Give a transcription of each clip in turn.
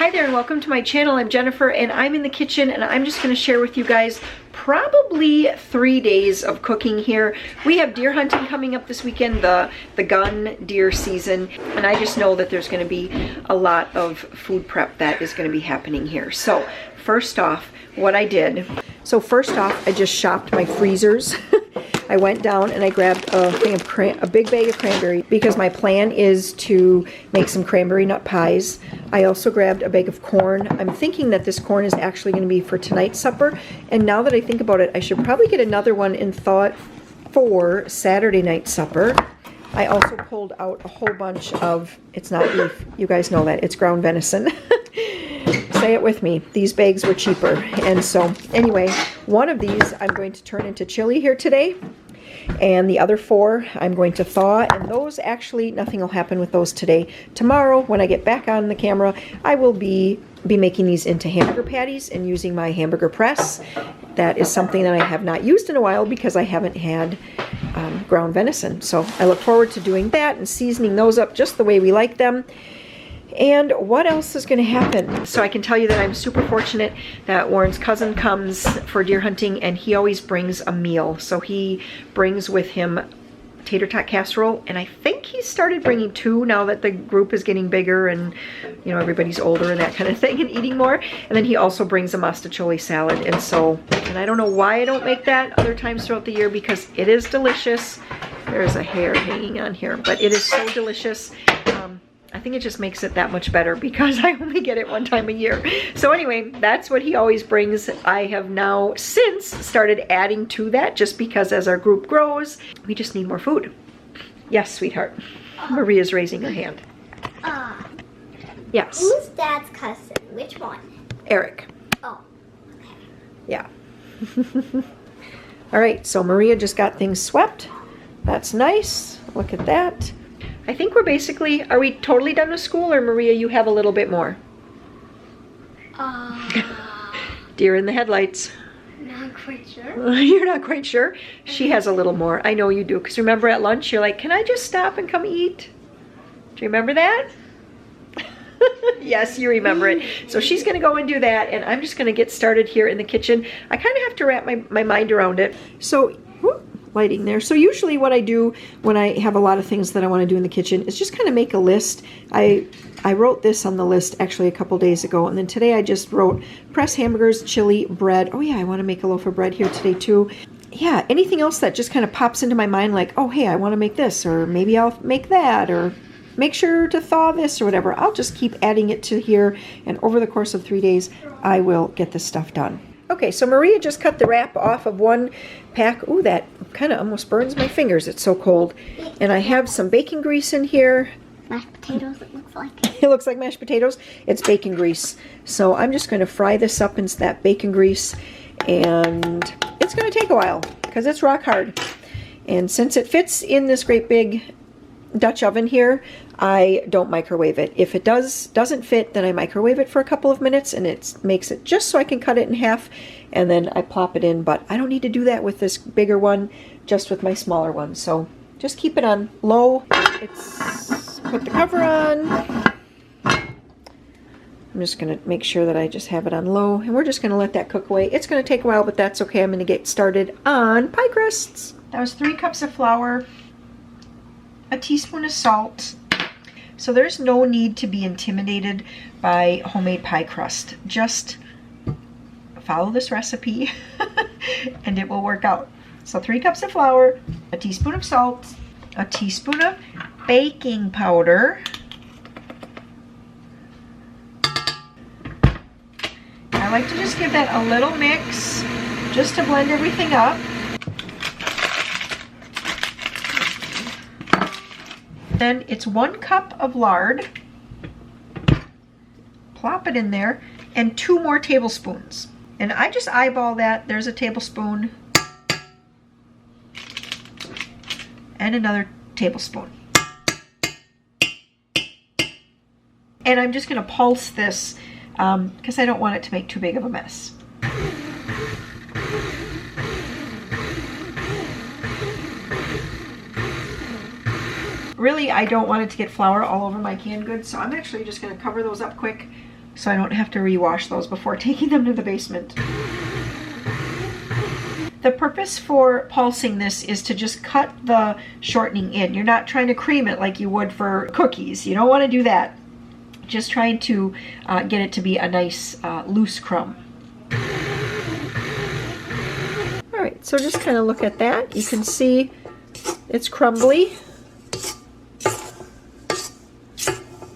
Hi there and welcome to my channel. I'm Jennifer and I'm in the kitchen and I'm just going to share with you guys probably 3 days of cooking here. We have deer hunting coming up this weekend, the gun deer season, and I just know that there's going to be a lot of food prep that is going to be happening here. So first off, what I did, I just shopped my freezers. I went down and I grabbed a big bag of cranberry because my plan is to make some cranberry nut pies. I also grabbed a bag of corn. I'm thinking that this corn is actually going to be for tonight's supper. And now that I think about it, I should probably get another one in thought for Saturday night supper. I also pulled out a whole bunch of, it's not beef, you guys know that, it's ground venison. Say it with me, these bags were cheaper. And so anyway, one of these I'm going to turn into chili here today, and the other 4 I'm going to thaw, and those actually, nothing will happen with those today. Tomorrow, when I get back on the camera, I will be making these into hamburger patties and using my hamburger press. That is something that I have not used in a while because I haven't had ground venison. So I look forward to doing that and seasoning those up just the way we like them. And what else is going to happen? So I can tell you that I'm super fortunate that Warren's cousin comes for deer hunting and he always brings a meal. So he brings with him tater tot casserole, and I think he started bringing 2 now that the group is getting bigger and you know everybody's older and that kind of thing and eating more. And then he also brings a mastacholi salad, and I don't know why I don't make that other times throughout the year because it is delicious. There's a hair hanging on here, but it is so delicious. I think it just makes it that much better because I only get it 1 time a year. So anyway, that's what he always brings. I have now since started adding to that just because as our group grows, we just need more food. Yes, sweetheart. Maria's raising her hand. Yes. Who's Dad's cousin? Which one? Eric. Oh, okay. Yeah. All right, so Maria just got things swept. That's nice. Look at that. I think we're basically, are we totally done with school, or Maria, you have a little bit more? Deer in the headlights. Not quite sure. You're not quite sure? She has a little more. I know you do, because remember at lunch, you're like, can I just stop and come eat? Do you remember that? Yes, you remember it. So she's going to go and do that, and I'm just going to get started here in the kitchen. I kind of have to wrap my mind around it. So, lighting there. So usually what I do when I have a lot of things that I want to do in the kitchen is just kind of make a list. I wrote this on the list actually a couple days ago, and then today I just wrote press hamburgers, chili, bread. Oh yeah, I want to make a loaf of bread here today too. Yeah, anything else that just kind of pops into my mind, like, oh hey, I want to make this, or maybe I'll make that, or make sure to thaw this or whatever. I'll just keep adding it to here, and over the course of 3 days I will get this stuff done. Okay, so Maria just cut the wrap off of 1 pack. Ooh, that kind of almost burns my fingers. It's so cold. And I have some bacon grease in here. Mashed potatoes, it looks like. It looks like mashed potatoes. It's bacon grease. So I'm just going to fry this up into that bacon grease. And it's going to take a while because it's rock hard. And since it fits in this great big Dutch oven here, I don't microwave it. If it doesn't fit, then I microwave it for a couple of minutes, and it makes it just so I can cut it in half, and then I plop it in. But I don't need to do that with this bigger one, just with my smaller one. So just keep it on low. Put the cover on. I'm just going to make sure that I just have it on low, and we're just going to let that cook away. It's going to take a while, but that's okay. I'm going to get started on pie crusts. That was 3 cups of flour, a teaspoon of salt. So there's no need to be intimidated by homemade pie crust. Just follow this recipe and it will work out. So 3 cups of flour, a teaspoon of salt, a teaspoon of baking powder, I like to just give that a little mix just to blend everything up. Then it's 1 cup of lard, plop it in there, and 2 more tablespoons. And I just eyeball that. There's a tablespoon and another tablespoon. And I'm just going to pulse this because I don't want it to make too big of a mess. Really, I don't want it to get flour all over my canned goods, so I'm actually just going to cover those up quick so I don't have to rewash those before taking them to the basement. The purpose for pulsing this is to just cut the shortening in. You're not trying to cream it like you would for cookies. You don't want to do that. Just trying to get it to be a nice loose crumb. All right, so just kind of look at that. You can see it's crumbly.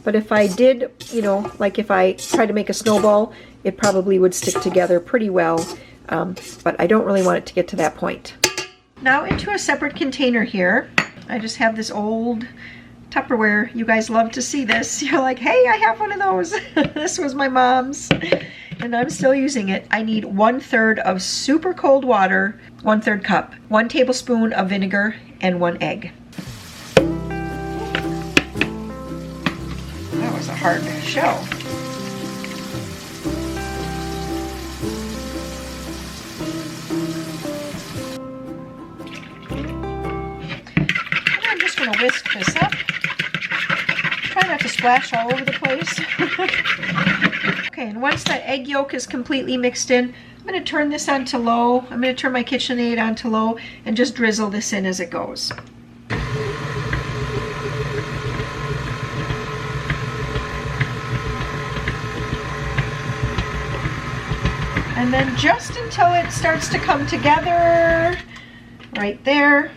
But if I did, you know, like if I tried to make a snowball, it probably would stick together pretty well. But I don't really want it to get to that point. Now into a separate container here, I just have this old Tupperware. You guys love to see this. You're like, hey, I have one of those. This was my mom's, and I'm still using it. I need 1/3 of super cold water, 1/3 cup, 1 tablespoon of vinegar, and 1 egg. That was a hard shell. Whisk this up. Try not to splash all over the place. Okay, and once that egg yolk is completely mixed in, I'm going to turn this on to low. I'm going to turn my KitchenAid on to low and just drizzle this in as it goes. And then just until it starts to come together, right there.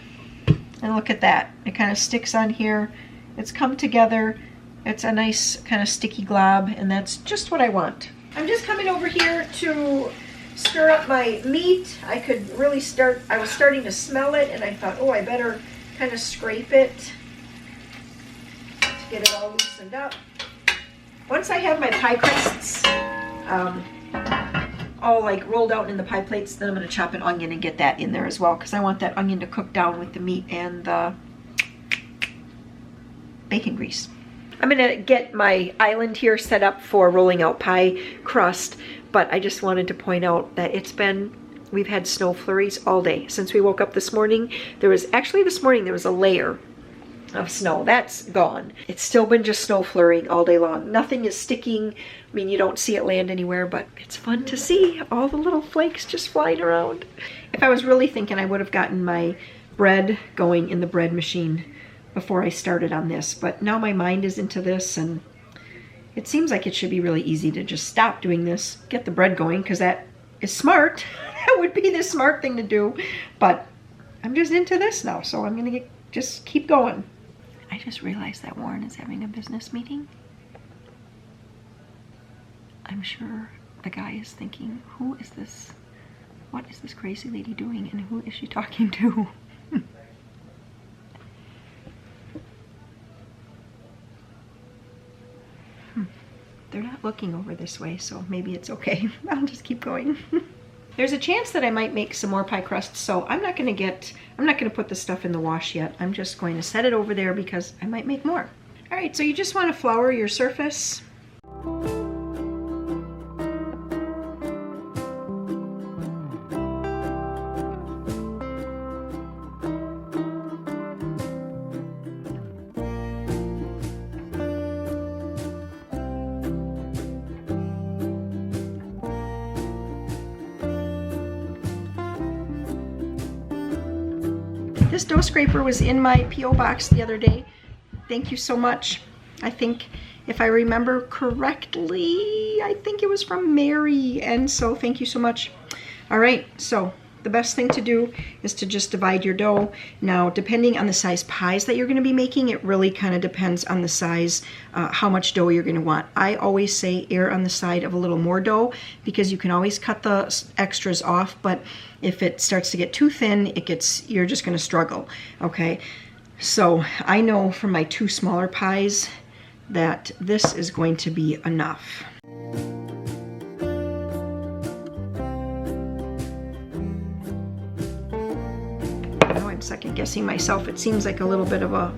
And look at that, it kind of sticks on here. It's come together. It's a nice kind of sticky glob, and that's just what I want. I'm just coming over here to stir up my meat. I was starting to smell it, and I thought, oh, I better kind of scrape it to get it all loosened up. Once I have my pie crusts all like rolled out in the pie plates, then I'm going to chop an onion and get that in there as well, because I want that onion to cook down with the meat and the bacon grease. I'm going to get my island here set up for rolling out pie crust, but I just wanted to point out that we've had snow flurries all day. Since we woke up this morning, this morning there was a layer of snow. That's gone. It's still been just snow flurrying all day long. Nothing is sticking. I mean, you don't see it land anywhere, but it's fun to see all the little flakes just flying around. If I was really thinking, I would have gotten my bread going in the bread machine before I started on this, but now my mind is into this, and it seems like it should be really easy to just stop doing this, get the bread going, because that is smart. That would be the smart thing to do, but I'm just into this now, so I'm gonna just keep going. I just realized that Warren is having a business meeting. I'm sure the guy is thinking, who is this? What is this crazy lady doing, and who is she talking to? They're not looking over this way, so maybe it's okay. I'll just keep going. There's a chance that I might make some more pie crusts, so I'm not gonna put the stuff in the wash yet. I'm just going to set it over there because I might make more. All right, so you just want to flour your surface. This dough scraper was in my P.O. box the other day. Thank you so much. I think, if I remember correctly, I think it was from Mary, and so thank you so much. All right, so the best thing to do is to just divide your dough. Now, depending on the size pies that you're going to be making, it really kind of depends on the size, how much dough you're going to want. I always say err on the side of a little more dough, because you can always cut the extras off, but if it starts to get too thin, you're just going to struggle, okay? So I know from my 2 smaller pies that this is going to be enough. Now I'm second guessing myself. It seems like a little bit of a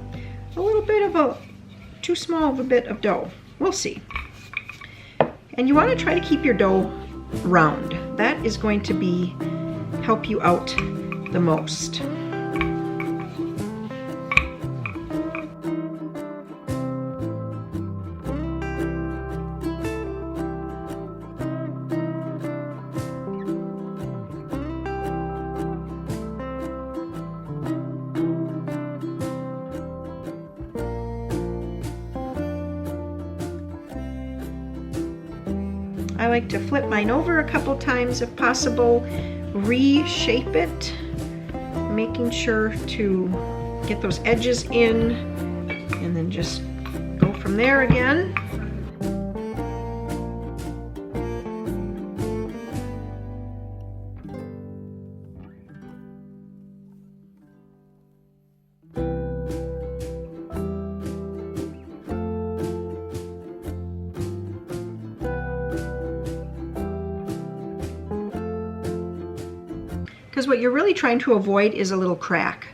too small of a bit of dough. We'll see. And you want to try to keep your dough round. That is going to help you out the most. I like to flip mine over a couple times if possible, reshape it, making sure to get those edges in, and then just go from there again. Because what you're really trying to avoid is a little crack.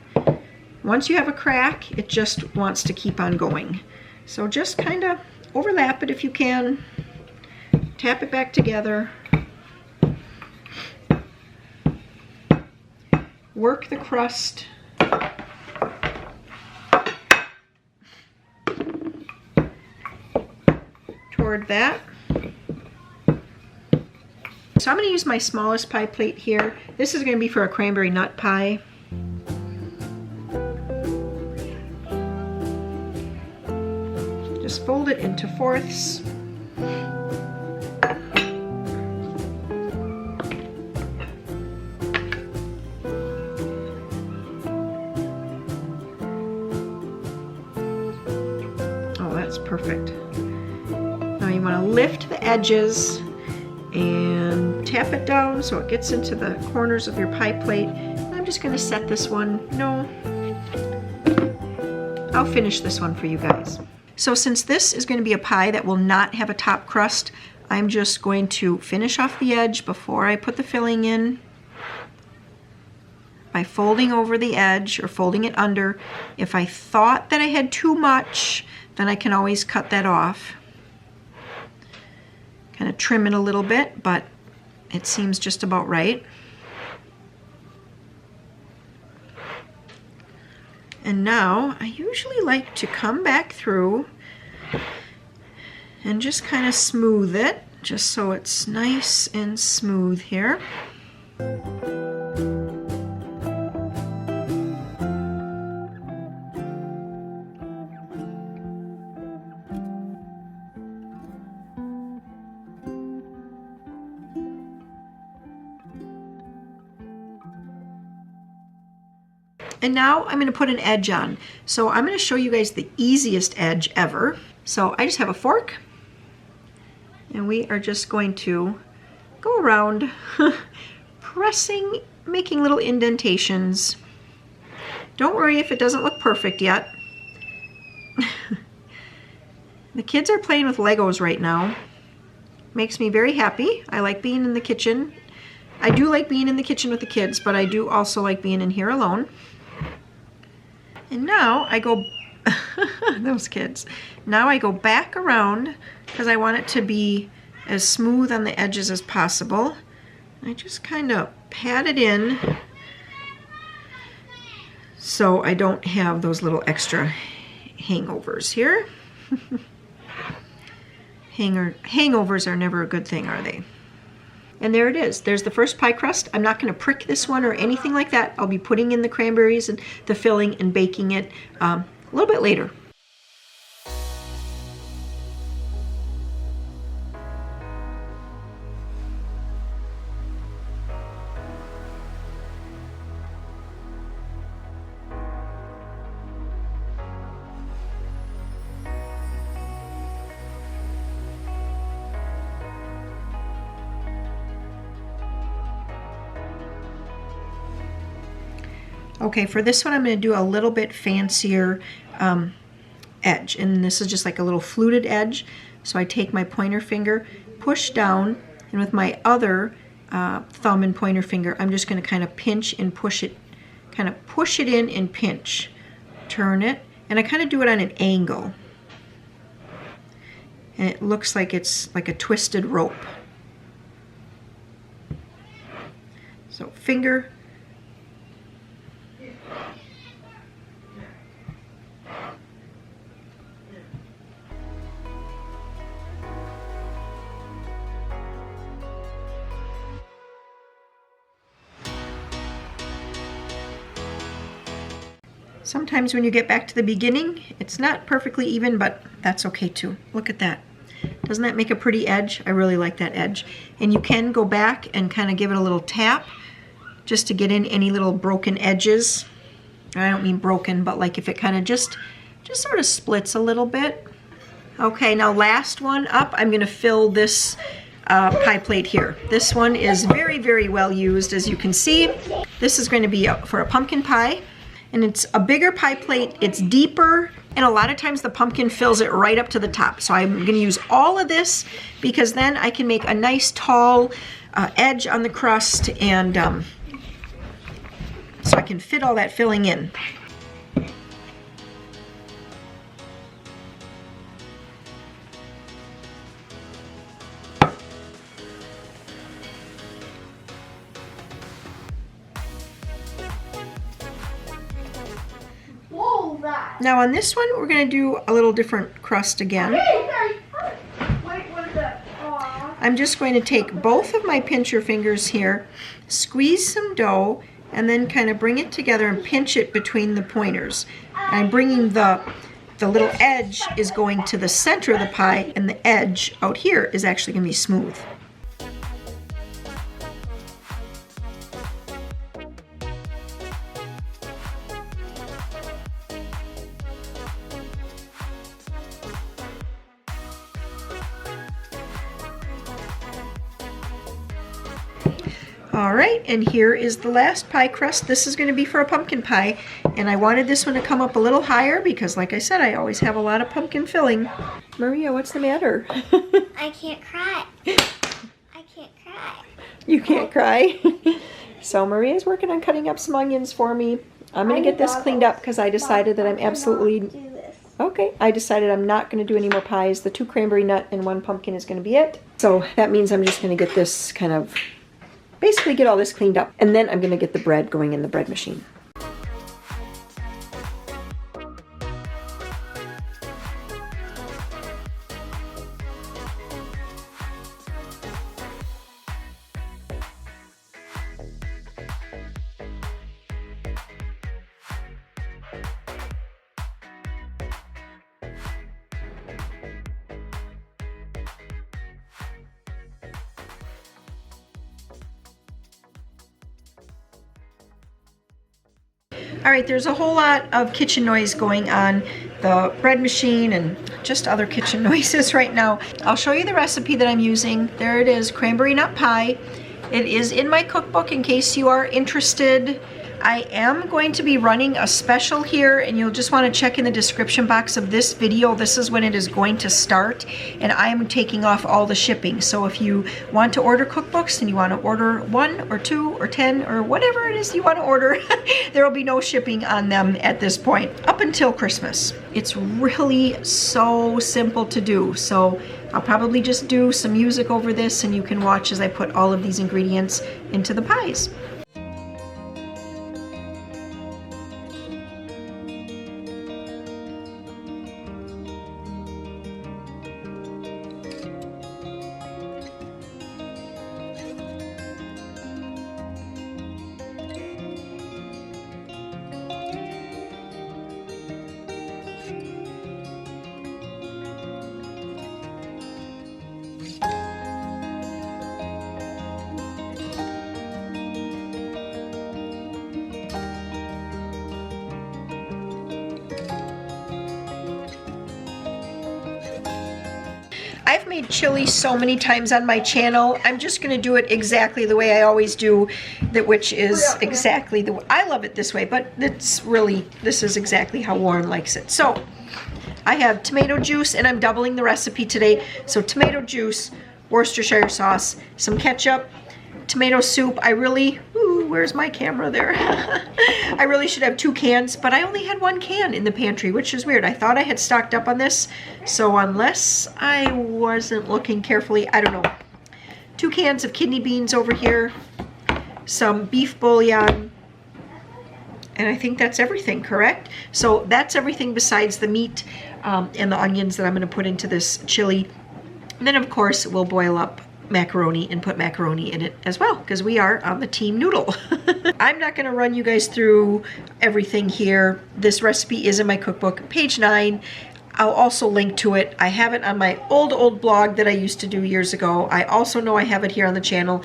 Once you have a crack, it just wants to keep on going. So just kind of overlap it if you can. Tap it back together. Work the crust. Toward that. So I'm going to use my smallest pie plate here. This is going to be for a cranberry nut pie. Just fold it into fourths. Oh, that's perfect. Now you want to lift the edges and tap it down so it gets into the corners of your pie plate. I'm just going to set this one. No, I'll finish this one for you guys. So since this is going to be a pie that will not have a top crust, I'm just going to finish off the edge before I put the filling in by folding over the edge or folding it under. If I thought that I had too much, then I can always cut that off. Kind of trim it a little bit, but it seems just about right. And now I usually like to come back through and just kind of smooth it, just so it's nice and smooth here. And now I'm going to put an edge on. So I'm going to show you guys the easiest edge ever. So I just have a fork, and we are just going to go around pressing, making little indentations. Don't worry if it doesn't look perfect yet. The kids are playing with Legos right now. Makes me very happy. I like being in the kitchen. I do like being in the kitchen with the kids, but I do also like being in here alone. And now I go, those kids, now I go back around because I want it to be as smooth on the edges as possible. I just kind of pat it in so I don't have those little extra hangovers here. Hangovers are never a good thing, are they? And there it is. There's the first pie crust. I'm not going to prick this one or anything like that. I'll be putting in the cranberries and the filling and baking it a little bit later. Okay, for this one I'm going to do a little bit fancier edge, and this is just like a little fluted edge. So I take my pointer finger, push down, and with my other thumb and pointer finger, I'm just going to kind of pinch and push it, kind of push it in and pinch, turn it, and I kind of do it on an angle. And it looks like it's like a twisted rope. So finger, sometimes when you get back to the beginning, it's not perfectly even, but that's okay too. Look at that. Doesn't that make a pretty edge? I really like that edge. And you can go back and kind of give it a little tap just to get in any little broken edges. I don't mean broken, but like if it kind of just sort of splits a little bit. Okay, now last one up, I'm gonna fill this pie plate here. This one is very, very well used, as you can see. This is going to be for a pumpkin pie, and it's a bigger pie plate, it's deeper, and a lot of times the pumpkin fills it right up to the top. So I'm gonna use all of this because then I can make a nice tall edge on the crust, and so I can fit all that filling in. Now on this one, we're gonna do a little different crust again. I'm just going to take both of my pincher fingers here, squeeze some dough, and then kind of bring it together and pinch it between the pointers. I'm bringing the little edge is going to the center of the pie, and the edge out here is actually gonna be smooth. All right, and here is the last pie crust. This is going to be for a pumpkin pie, and I wanted this one to come up a little higher because, like I said, I always have a lot of pumpkin filling. Maria, what's the matter? I can't cry. I can't cry. You can't cry? So Maria's working on cutting up some onions for me. I'm going to get this cleaned up because I decided that I'm absolutely... Okay, I decided I'm not going to do any more pies. The 2 cranberry nut and 1 pumpkin is going to be it. So that means I'm just going to get this kind of... basically get all this cleaned up, and then I'm going to get the bread going in the bread machine. All right, there's a whole lot of kitchen noise going on, the bread machine and just other kitchen noises right now. I'll show you the recipe that I'm using. There it is, cranberry nut pie. It is in my cookbook in case you are interested. I am going to be running a special here, and you'll just want to check in the description box of this video. This is when it is going to start, and I am taking off all the shipping. So if you want to order cookbooks and you want to order 1 or 2 or 10 or whatever it is you want to order, there will be no shipping on them at this point up until Christmas. It's really so simple to do. So I'll probably just do some music over this, and you can watch as I put all of these ingredients into the pies. I've made chili so many times on my channel. I'm just going to do it exactly the way I always do, which is exactly the way. I love it this way, but this is exactly how Warren likes it. So I have tomato juice, and I'm doubling the recipe today. So tomato juice, Worcestershire sauce, some ketchup, tomato soup. Where's my camera there? I really should have 2 cans, but I only had 1 can in the pantry, which is weird. I thought I had stocked up on this, so unless I wasn't looking carefully, I don't know. 2 cans of kidney beans over here, some beef bouillon, and I think that's everything, correct? So that's everything besides the meat and the onions that I'm going to put into this chili. And then, of course, we'll boil up macaroni and put macaroni in it as well, because we are on the team noodle. I'm not going to run you guys through everything here. This recipe is in my cookbook, page 9. I'll also link to it. I have it on my old blog that I used to do years ago. I also know I have it here on the channel.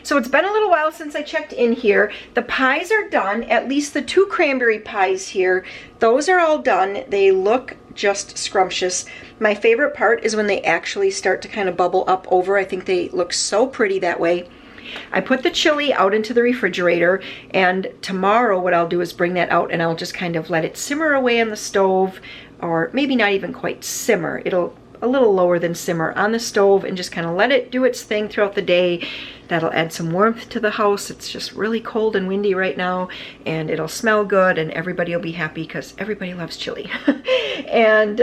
So it's been a little while since I checked in here. The pies are done, at least the 2 cranberry pies here. Those are all done. They look just scrumptious. My favorite part is when they actually start to kind of bubble up over. I think they look so pretty that way. I put the chili out into the refrigerator, and tomorrow what I'll do is bring that out and I'll just kind of let it simmer away on the stove, or maybe not even quite simmer. It'll a little lower than simmer on the stove, and just kind of let it do its thing throughout the day. That'll add some warmth to the house. It's just really cold and windy right now, and it'll smell good, and everybody will be happy because everybody loves chili. And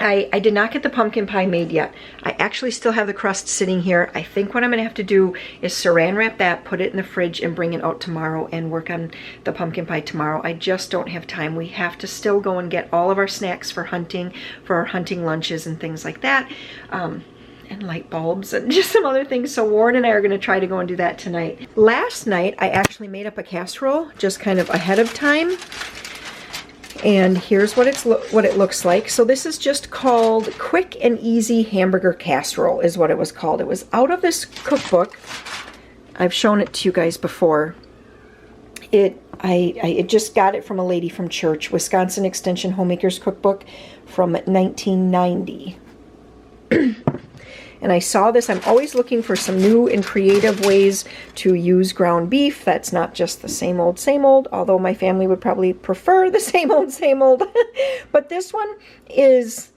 I did not get the pumpkin pie made yet. I actually still have the crust sitting here. I think what I'm gonna have to do is saran wrap that, put it in the fridge, and bring it out tomorrow and work on the pumpkin pie tomorrow. I just don't have time. We have to still go and get all of our snacks for hunting, for our hunting lunches and things like that. And light bulbs and just some other things. So Warren and I are gonna try to go and do that tonight. Last night, I actually made up a casserole just kind of ahead of time. And here's what it looks like. So this is just called Quick and Easy Hamburger Casserole is what it was called. It was out of this cookbook. I've shown it to you guys before. I just got it from a lady from church, Wisconsin Extension Homemakers Cookbook from 1990. And I saw this. I'm always looking for some new and creative ways to use ground beef. That's not just the same old, although my family would probably prefer the same old. But this one is,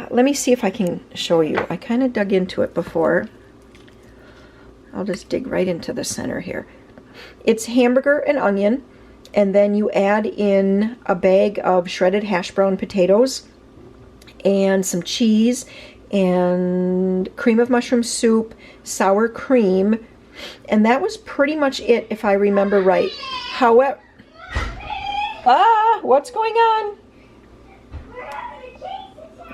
let me see if I can show you. I kind of dug into it before. I'll just dig right into the center here. It's hamburger and onion, and then you add in a bag of shredded hash brown potatoes and some cheese and cream of mushroom soup, sour cream, and that was pretty much it if I remember right. However, what's going on?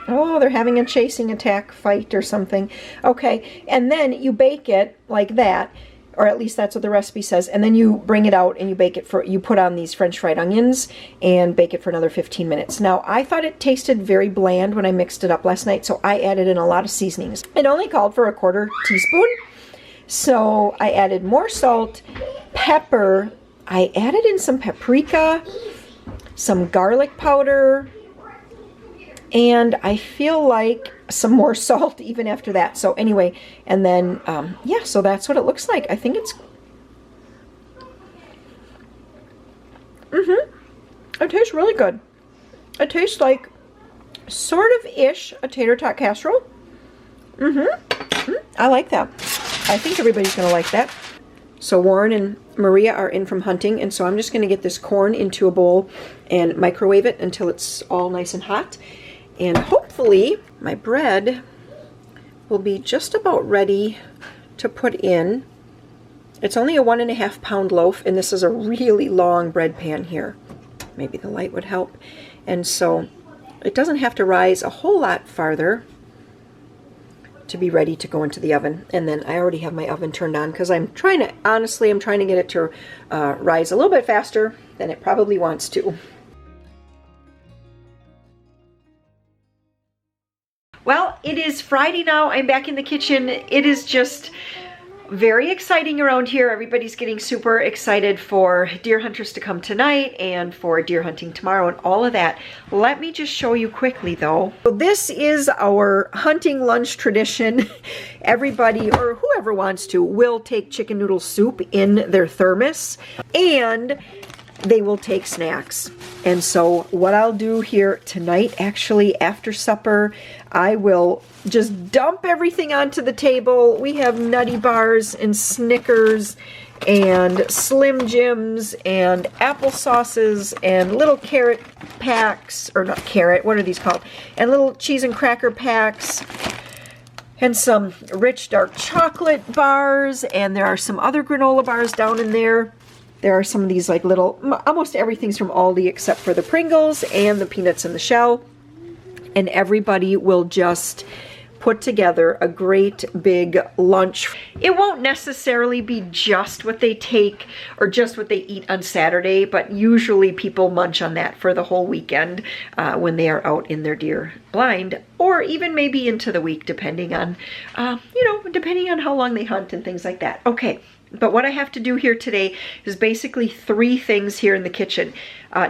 Oh, they're having a chasing attack fight or something. Okay, and then you bake it like that, or at least that's what the recipe says, and then you bring it out and you bake it you put on these French fried onions and bake it for another 15 minutes. Now, I thought it tasted very bland when I mixed it up last night, so I added in a lot of seasonings. It only called for a 1/4 teaspoon, so I added more salt, pepper, I added in some paprika, some garlic powder, and I feel like some more salt even after that. So anyway, and then, yeah, so that's what it looks like. I think it's, it tastes really good. It tastes like, sort of ish, a tater tot casserole. I like that. I think everybody's gonna like that. So Warren and Maria are in from hunting, and so I'm just gonna get this corn into a bowl and microwave it until it's all nice and hot. And hopefully my bread will be just about ready to put in. It's only a 1.5 pound loaf, and this is a really long bread pan here. Maybe the light would help. And so it doesn't have to rise a whole lot farther to be ready to go into the oven. And then I already have my oven turned on because I'm trying to, honestly, I'm trying to get it to rise a little bit faster than it probably wants to. Well, it is Friday now. I'm back in the kitchen. It is just very exciting around here. Everybody's getting super excited for deer hunters to come tonight and for deer hunting tomorrow and all of that. Let me just show you quickly though. So this is our hunting lunch tradition. Everybody, or whoever wants to, will take chicken noodle soup in their thermos, and they will take snacks. And so what I'll do here tonight, actually after supper, I will just dump everything onto the table. We have Nutty Bars and Snickers and Slim Jims and applesauces and little carrot packs, or not carrot, what are these called? And little cheese and cracker packs and some rich dark chocolate bars, and there are some other granola bars down in there. There are some of these like little, almost everything's from Aldi except for the Pringles and the peanuts in the shell. And everybody will just put together a great big lunch. It won't necessarily be just what they take or just what they eat on Saturday, but usually people munch on that for the whole weekend when they are out in their deer blind, or even maybe into the week, depending on, depending on how long they hunt and things like that. Okay. But what I have to do here today is basically 3 things here in the kitchen.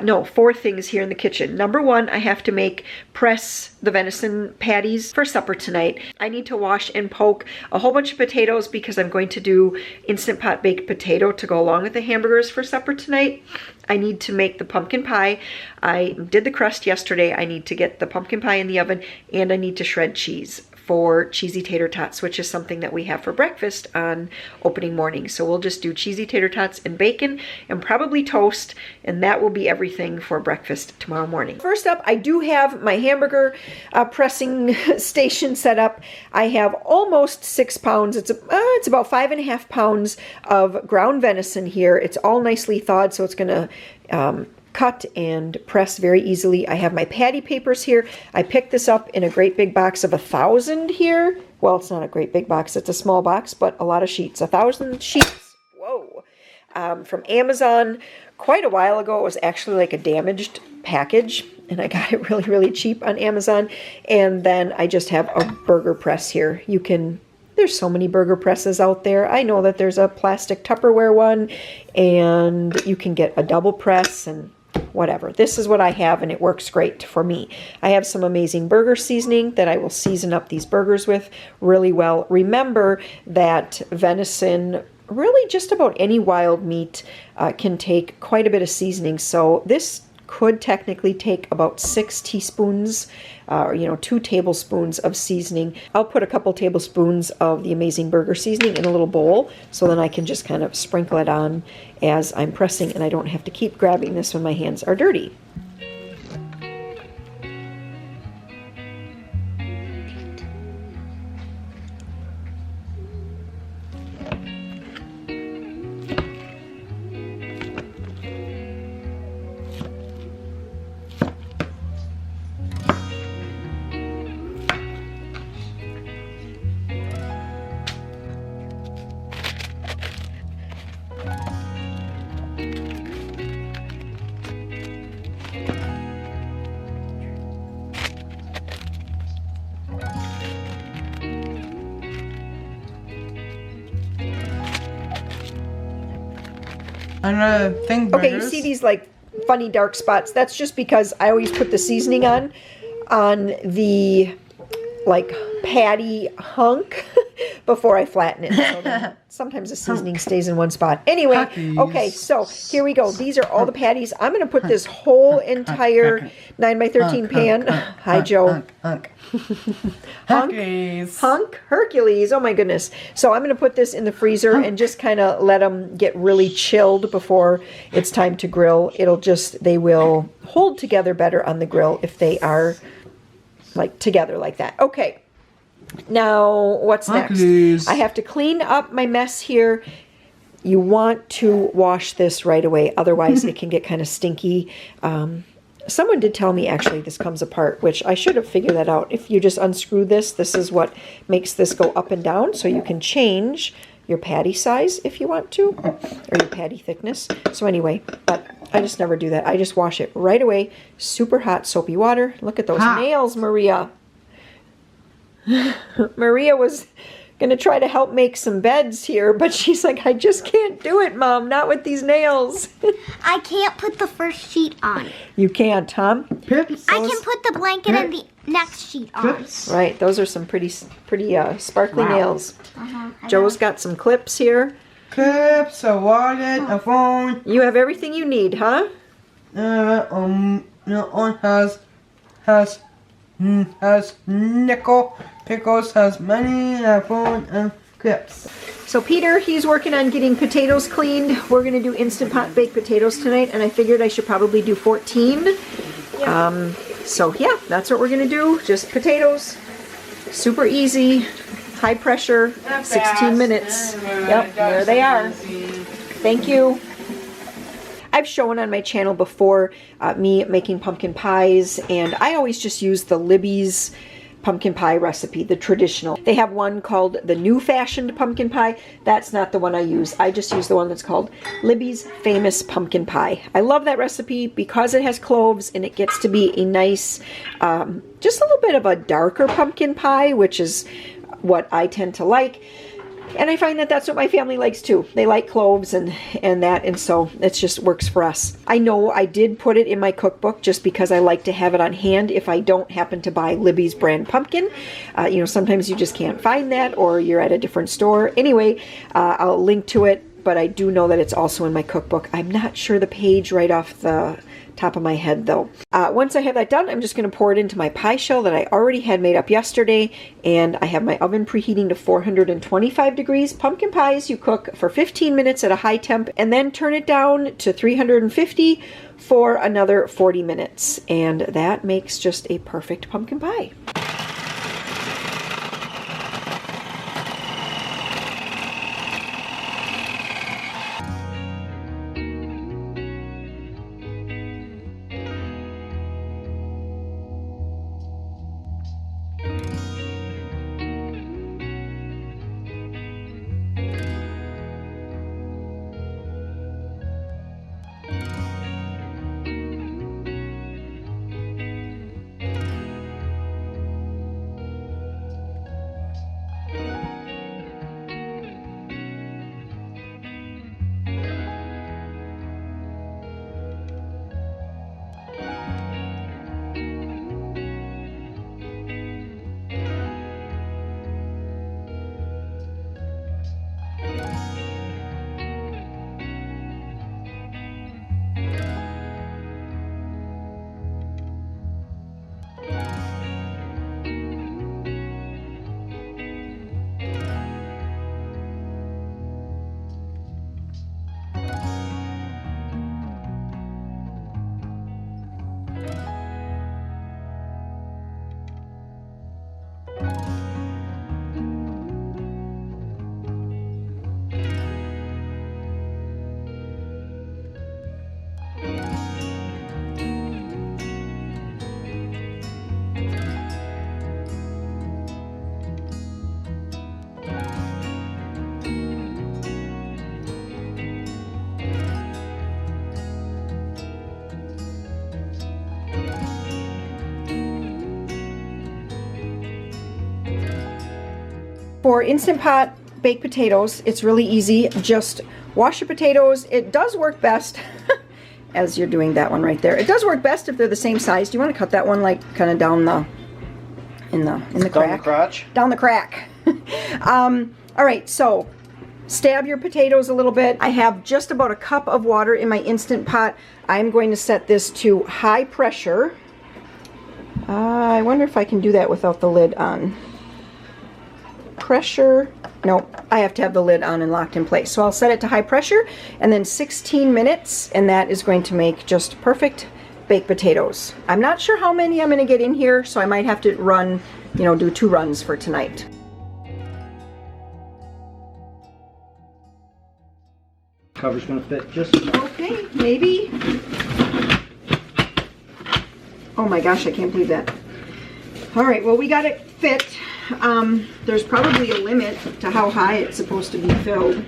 No, 4 things here in the kitchen. Number 1, I have to press the venison patties for supper tonight. I need to wash and poke a whole bunch of potatoes because I'm going to do Instant Pot baked potato to go along with the hamburgers for supper tonight. I need to make the pumpkin pie. I did the crust yesterday. I need to get the pumpkin pie in the oven, and I need to shred cheese for cheesy tater tots, which is something that we have for breakfast on opening morning. So we'll just do cheesy tater tots and bacon and probably toast, and that will be everything for breakfast tomorrow morning. First up, I do have my hamburger pressing station set up. I have almost 6 pounds. It's about 5.5 pounds of ground venison here. It's all nicely thawed, so it's gonna cut and press very easily. I have my patty papers here. I picked this up in a great big box of 1,000 here. Well, it's not a great big box. It's a small box, but a lot of sheets. 1,000 sheets. Whoa. From Amazon quite a while ago. It was actually like a damaged package, and I got it really, really cheap on Amazon. And then I just have a burger press here. There's so many burger presses out there. I know that there's a plastic Tupperware one, and you can get a double press and whatever. This is what I have, and it works great for me. I have some amazing burger seasoning that I will season up these burgers with really well. Remember that venison, really just about any wild meat, can take quite a bit of seasoning. So this could technically take about 6 teaspoons, 2 tablespoons of seasoning. I'll put a couple tablespoons of the amazing burger seasoning in a little bowl, so then I can just kind of sprinkle it on as I'm pressing, and I don't have to keep grabbing this when my hands are dirty. Another thing. Okay, you see these like funny dark spots? That's just because I always put the seasoning on the like patty hunk before I flatten it. So then sometimes the seasoning stays in one spot. Anyway, okay, so here we go. These are all the patties. I'm going to put this whole entire 9x13 pan. Hi, Joe. Hunk Hercules. Oh my goodness. So I'm going to put this in the freezer and just kind of let them get really chilled before it's time to grill. They will hold together better on the grill if they are like together like that. Okay. Now, what's next? I have to clean up my mess here. You want to wash this right away, otherwise it can get kind of stinky. Someone did tell me actually this comes apart, which I should have figured that out. If you just unscrew this, this is what makes this go up and down, so you can change your patty size if you want to, or your patty thickness. So anyway, but I just never do that. I just wash it right away. Super hot soapy water. Look at those nails, Maria. Maria was going to try to help make some beds here, but she's like, I just can't do it, Mom, not with these nails. I can't put the first sheet on. You can't, huh? I can put the blanket and the next sheet on. Right, those are some pretty sparkly nails. Joe's got some clips here. Clips, a wallet, a phone. You have everything you need, huh? One has nickel, pickles, has money, a phone, and clips. So Peter, he's working on getting potatoes cleaned. We're going to do Instant Pot baked potatoes tonight, and I figured I should probably do 14. Yeah. So yeah, that's what we're going to do. Just potatoes. Super easy, high pressure, 16 minutes. Yep, there they are. Thank you. I've shown on my channel before me making pumpkin pies, and I always just use the Libby's pumpkin pie recipe, the traditional. They have one called the New Fashioned Pumpkin Pie. That's not the one I use. I just use the one that's called Libby's Famous Pumpkin Pie. I love that recipe because it has cloves and it gets to be a nice, just a little bit of a darker pumpkin pie, which is what I tend to like. And I find that that's what my family likes too. They like cloves and that, and so it just works for us. I know I did put it in my cookbook just because I like to have it on hand if I don't happen to buy Libby's brand pumpkin. You know, sometimes you just can't find that, or you're at a different store. Anyway, I'll link to it, but I do know that it's also in my cookbook. I'm not sure the page right off the top of my head though. Once I have that done, I'm just going to pour it into my pie shell that I already had made up yesterday, and I have my oven preheating to 425 degrees. Pumpkin pies you cook for 15 minutes at a high temp and then turn it down to 350 for another 40 minutes, and that makes just a perfect pumpkin pie. For Instant Pot baked potatoes, it's really easy. Just wash your potatoes. It does work best as you're doing that one right there. It does work best if they're the same size. Do you want to cut that one like kind of down the in the crack? Down the crotch? Down the crack. All right, so stab your potatoes a little bit. I have just about a cup of water in my Instant Pot. I'm going to set this to high pressure. I wonder if I can do that without the lid on. Pressure. Nope, I have to have the lid on and locked in place. So I'll set it to high pressure and then 16 minutes, and that is going to make just perfect baked potatoes. I'm not sure how many I'm going to get in here, so I might have to run, you know, do 2 runs for tonight. Cover's gonna fit just Okay, maybe. Oh my gosh, I can't believe that. All right, well, we got it fit. There's probably a limit to how high it's supposed to be filled,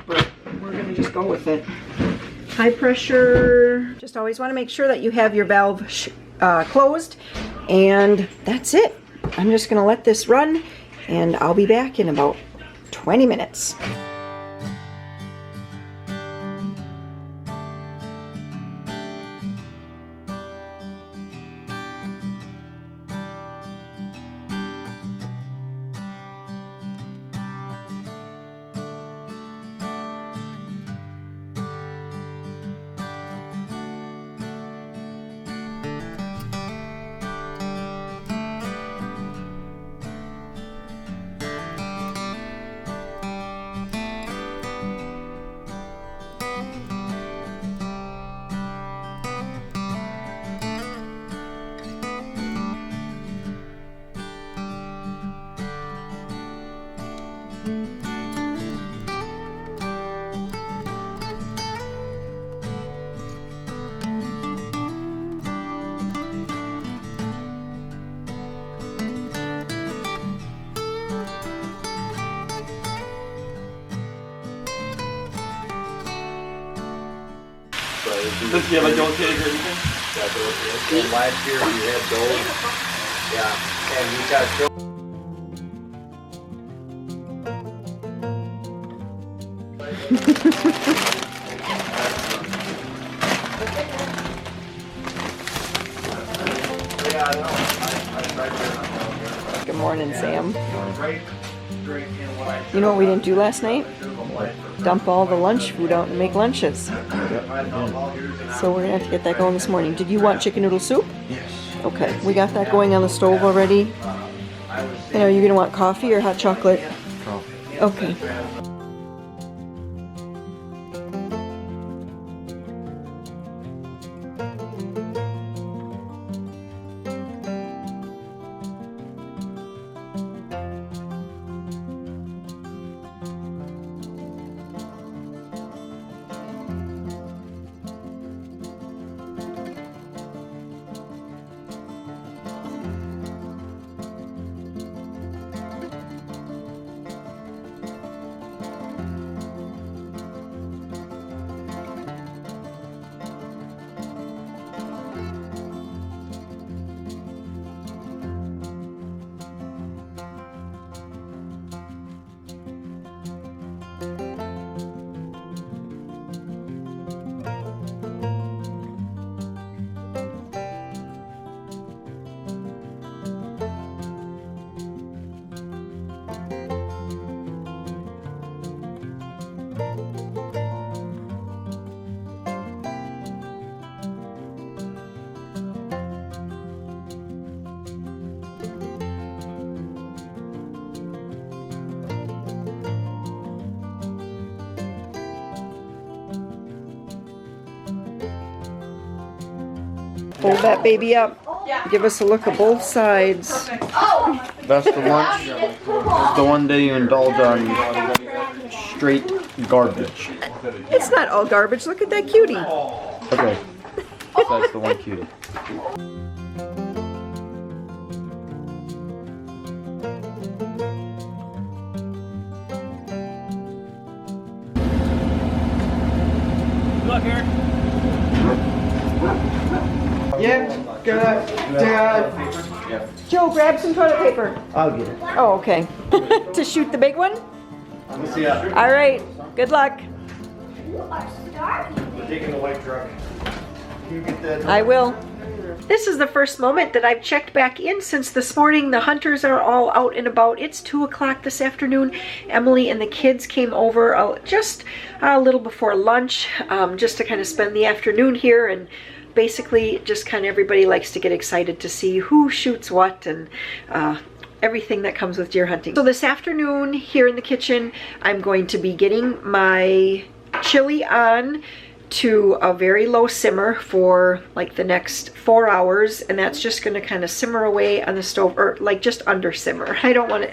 but we're gonna just go with it. High pressure. Just always want to make sure that you have your valve closed, and that's it. I'm just gonna let this run, and I'll be back in about 20 minutes. Does she have a dough cake or anything? And last year we had those. Yeah, and we got Good morning, Sam. You know what we didn't do last night? Dump all the lunch food out and make lunches. So we're gonna have to get that going this morning. Did you want chicken noodle soup? Yes. Okay, we got that going on the stove already. And are you gonna want coffee or hot chocolate? Coffee. Okay. Hold that baby up. Give us a look at both sides. Best of lunch is the one day you indulge on straight garbage. It's not all garbage. Look at that cutie. Okay. That's the one cutie. Look here. Yep, good, Dad. Joe, grab some toilet paper. I'll get it. Oh, okay. To shoot the big one? We'll see ya. All right. Good luck. You are starving. We're taking the white truck. Can you get that? I will. This is the first moment that I've checked back in since this morning. The hunters are all out and about. It's 2 o'clock this afternoon. Emily and the kids came over just a little before lunch, just to kind of spend the afternoon here, and basically just kind of everybody likes to get excited to see who shoots what and everything that comes with deer hunting. So this afternoon here in the kitchen, I'm going to be getting my chili on to a very low simmer for like the next 4 hours, and that's just going to kind of simmer away on the stove, or like just under simmer. I don't want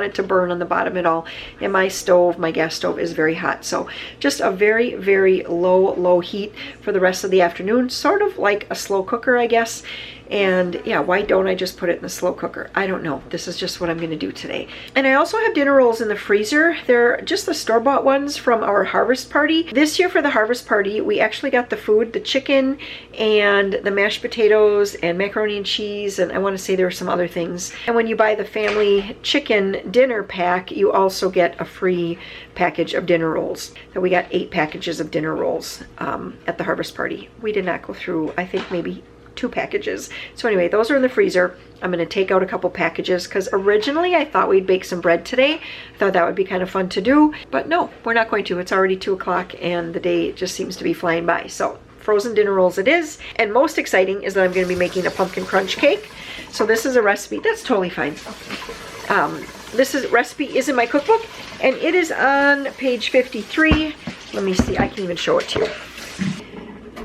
it to burn on the bottom at all. And my stove, my gas stove, is very hot, so just a very, very low heat for the rest of the afternoon, sort of like a slow cooker, I guess. And yeah, why don't I just put it in the slow cooker? I don't know. This is just what I'm going to do today. And I also have dinner rolls in the freezer. They're just the store-bought ones from our harvest party. This year for the harvest party, we actually got the food, the chicken and the mashed potatoes and macaroni and cheese, and I want to say there were some other things. And when you buy the family chicken dinner pack, you also get a free package of dinner rolls. So we got 8 packages of dinner rolls at the harvest party. We did not go through, I think maybe 2 packages. So anyway, those are in the freezer. I'm going to take out a couple packages because originally I thought we'd bake some bread today. I thought that would be kind of fun to do, but no, we're not going to. It's already 2 o'clock and the day just seems to be flying by. So frozen dinner rolls it is. And most exciting is that I'm going to be making a pumpkin crunch cake. So this is a recipe. That's totally fine. Recipe is in my cookbook and it is on page 53. Let me see, I can even show it to you.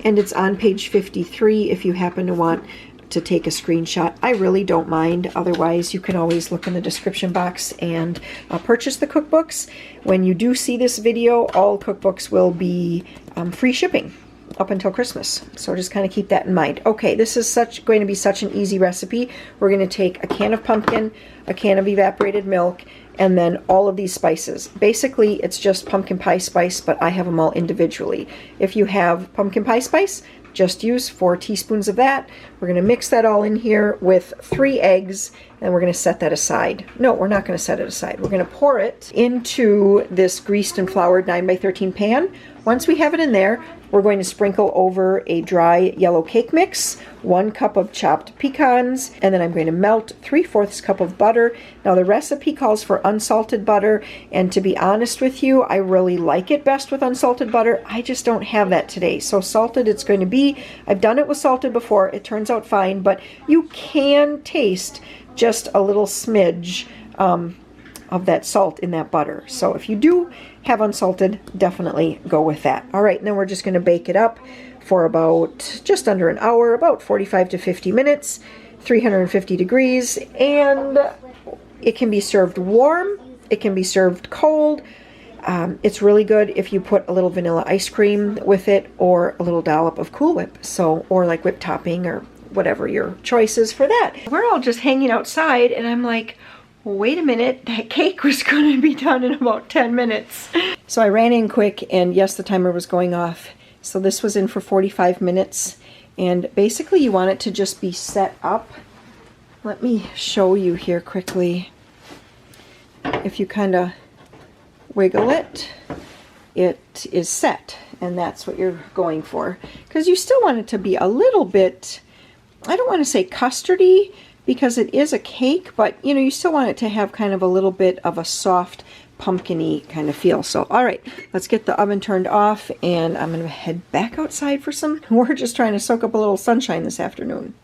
And it's on page 53 if you happen to want to take a screenshot. I really don't mind. Otherwise, you can always look in the description box and purchase the cookbooks. When you do see this video, all cookbooks will be free shipping. up until Christmas. So just kind of keep that in mind. Okay, this is going to be such an easy recipe. We're going to take a can of pumpkin, a can of evaporated milk, and then all of these spices. Basically, it's just pumpkin pie spice, but I have them all individually. If you have pumpkin pie spice, just use 4 teaspoons of that. We're going to mix that all in here with 3 eggs, and we're going to set that aside. No, we're not going to set it aside. We're going to pour it into this greased and floured 9x13 pan. Once we have it in there, we're going to sprinkle over a dry yellow cake mix, 1 cup of chopped pecans, and then I'm going to melt 3/4 cup of butter. Now the recipe calls for unsalted butter, and to be honest with you, I really like it best with unsalted butter. I just don't have that today. So salted it's going to be. I've done it with salted before. It turns out fine, but you can taste just a little smidge of that salt in that butter. So if you do have unsalted, definitely go with that. All right, and then we're just going to bake it up for about just under an hour, about 45 to 50 minutes, 350 degrees, and it can be served warm, it can be served cold. It's really good if you put a little vanilla ice cream with it or a little dollop of Cool Whip, so, or like whipped topping or whatever your choice is for that. We're all just hanging outside, and I'm like, wait a minute, that cake was going to be done in about 10 minutes. So I ran in quick, and yes, the timer was going off. So this was in for 45 minutes, and basically you want it to just be set up. Let me show you here quickly. If you kind of wiggle it, it is set, and that's what you're going for. Because you still want it to be a little bit, I don't want to say custardy, because it is a cake, but you know, you still want it to have kind of a little bit of a soft pumpkin-y kind of feel. So all right, let's get the oven turned off, and I'm gonna head back outside for some, we're just trying to soak up a little sunshine this afternoon.